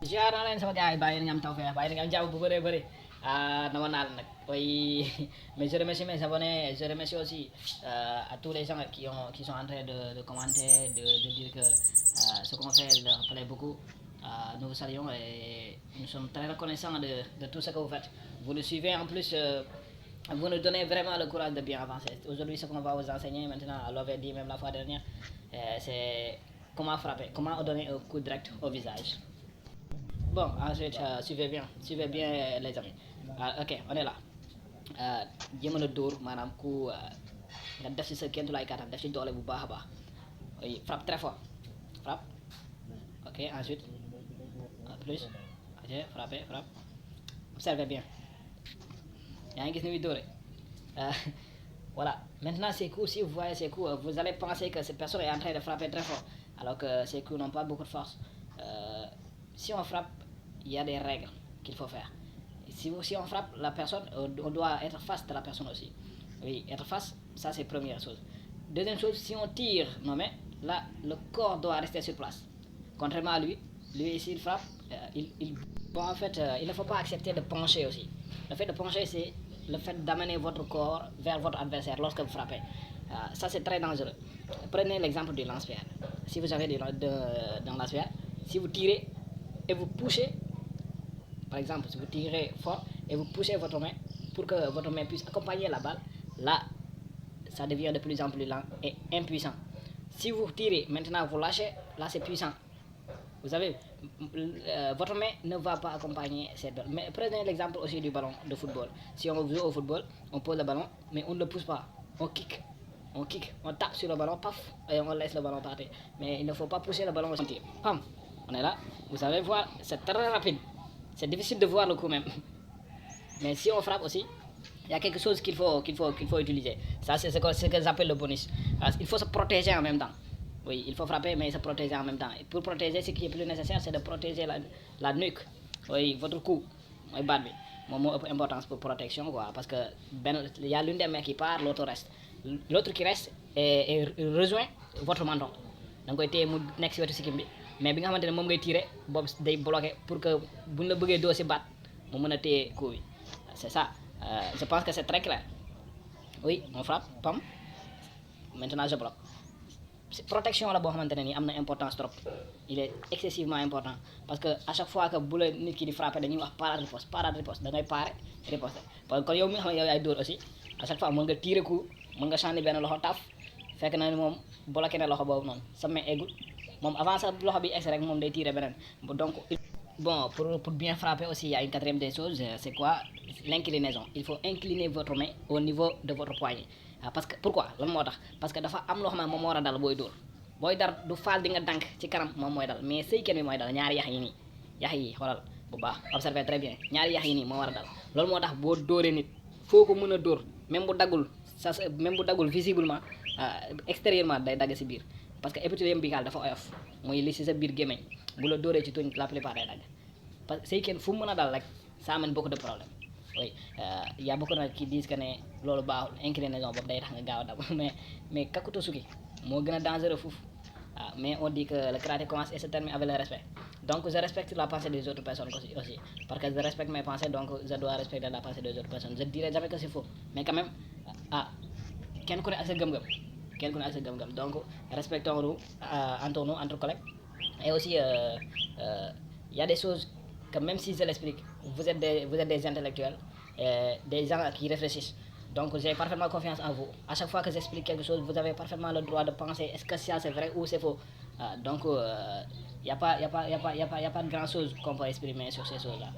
ziar naa leen sama gars yi bàyyi nañu am tawfeex bàyyi nañu am jàmm bu bëree bëri nama naa leen nag oui mais je remercie mes abonnés je remercie aussi à tous les gens qui sont en train de commenter de dire que ce qu'on fait leur plaît beaucoup. Nous vous saluons et nous sommes très reconnaissants de tout ce que vous faites. Vous nous suivez en plus, vous nous donnez vraiment le courage de bien avancer. Aujourd'hui, ce qu'on va vous enseigner maintenant, on l'avait dit même la fois dernière, c'est comment frapper, comment donner un coup direct au visage. Bon, ensuite, suivez bien les amis. Ok, on est là. jéem a dóor maanaam ku nga def ci sa kentu lay kàttan def ci doole bu baax a baax. Oui, frappe très fort. Frappe. Ok, ensuite. Plus. Ok, frappez, frappe. Observez bien. yaa ngi gis ni muy dóore. Voilà. Maintenant, ces coups, si vous voyez ces coups, vous allez penser que cette personne est en train de frapper très fort, alors que ces coups n'ont pas beaucoup de force. Si on frappe, il y a des règles qu'il faut faire. Si on frappe la personne, on doit être face de la personne aussi. Oui, être face, ça c'est première chose. Deuxième chose, si on tire, non mais là, le corps doit rester sur place. Contrairement à lui s'il frappe, bon, en fait, il ne faut pas accepter de pencher aussi. Le fait de pencher, c'est le fait d'amener votre corps vers votre adversaire lorsque vous frappez. Ça, c'est très dangereux. Prenez l'exemple du lance-pierre. Si vous avez d'un lance-pierre, si vous tirez et vous poussez, par exemple, si vous tirez fort et vous poussez votre main pour que votre main puisse accompagner la balle, là, ça devient de plus en plus lent et impuissant. Si vous tirez, maintenant vous lâchez, là c'est puissant. Vous savez, votre main ne va pas accompagner cette balle. Mais prenez l'exemple aussi du ballon de football. Si on joue au football, on pose le ballon, mais on ne le pousse pas. On kick. On tape sur le ballon, paf, et on laisse le ballon partir. Mais il ne faut pas pousser le ballon au sentier. Pam, on est là. Vous allez voir, c'est très rapide. C'est difficile de voir le coup même. Mais si on frappe aussi, il y a quelque chose qu'il faut utiliser. Ça, c'est ce que j'appelle le bonus. Il faut se protéger en même temps. Oui, il faut frapper, mais se protéger en même temps. Et pour protéger, ce qui est plus nécessaire, c'est de protéger la nuque. Oui, votre cou. Oui, bad. Moi, importance pour protection, quoi. Parce que il y a l'une des mains qui part, l'autre reste. L'autre qui reste rejoint votre menton. Donc, vous avez next ci sikkim bi mais bi nga xamante ne moom ngay tiré boobu day bloqué pour que buñ la bëggee doo si baat mu mën a téye coup bi c'est ça. Je pense que c'est très clair. Oui, on frappe pam maintenant je bloque. Protection la boo xamante ne nii am na importance trop. Il est excessivement important parce que à chaque fois que bu la nit ki di frappé dañuy wax parade riposte da ngay parer riposte parce que kon yow mi nga xam ne yow yaay dóor aussi à chaque fois mën nga tiré coup mën nga sànni benn loxo taf fekk na ni moom bloqué na loxo boobu noonu sa main eggul moom avant sa loxo bi egsi rek moom day tiré beneen donc bon pour bien frapper aussi il y a une quatrième des choses c'est quoi l'inclinaison. Il faut incliner votre main au niveau de votre poignet. Parce que pourquoi lan moo tax parce que dafa am loo xam ne moom moo war a dal booy dóor booy dar du faal di nga dànk ci kanam moom mooy dal mais sëykat bi mooy dal ñaari yax yi nii yax yi xoolal bu baax observez très bien ñaari yax yi nii moo war a dal loolu moo tax boo dóoree nit foo ko mën a dóor même bu daggul même bu daggul visiblement extérieurement day dagg si biir parce que épithélien buccal dafa oyof muy li si sa biir gémmiñ bu la dóoree ci tuñ la plupart day dagg parce que sëykat fu mu mën a dal rek ça amène beaucoup de problèmes. Oui, il y a beaucoup de gens qui disent que ne loolu baaxul inclinaison boobu day tax nga gaaw a dab mais Kakuto Suki moo gën a dangereux foofu mais on dit que le karaté commence et se termine avec le respect. Donc je respecte la pensée des autres personnes aussi parce que je respecte mes pensées donc je dois respecter la pensée des autres personnes. Je dirais jamais que c'est faux mais quand même kenn ku ne ak sa gëm-gëm donc respectons-nous entre nous entre collègues et aussi il y a des choses que même si je l'explique, vous êtes des intellectuels, des gens qui réfléchissent. Donc j'ai parfaitement confiance en vous. À chaque fois que j'explique quelque chose, vous avez parfaitement le droit de penser est-ce que ça c'est vrai ou c'est faux. Donc il n'y a pas de grand chose qu'on peut exprimer sur ces choses-là.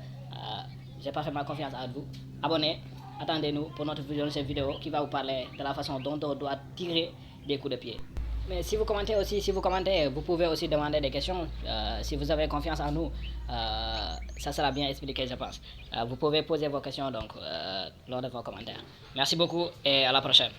J'ai parfaitement confiance en vous. Abonnez, attendez-nous pour notre vidéo qui va vous parler de la façon dont on doit tirer des coups de pied. Mais si vous commentez aussi, vous pouvez aussi demander des questions. Si vous avez confiance en nous, ça sera bien expliqué, je pense. Vous pouvez poser vos questions donc lors de vos commentaires. Merci beaucoup et à la prochaine.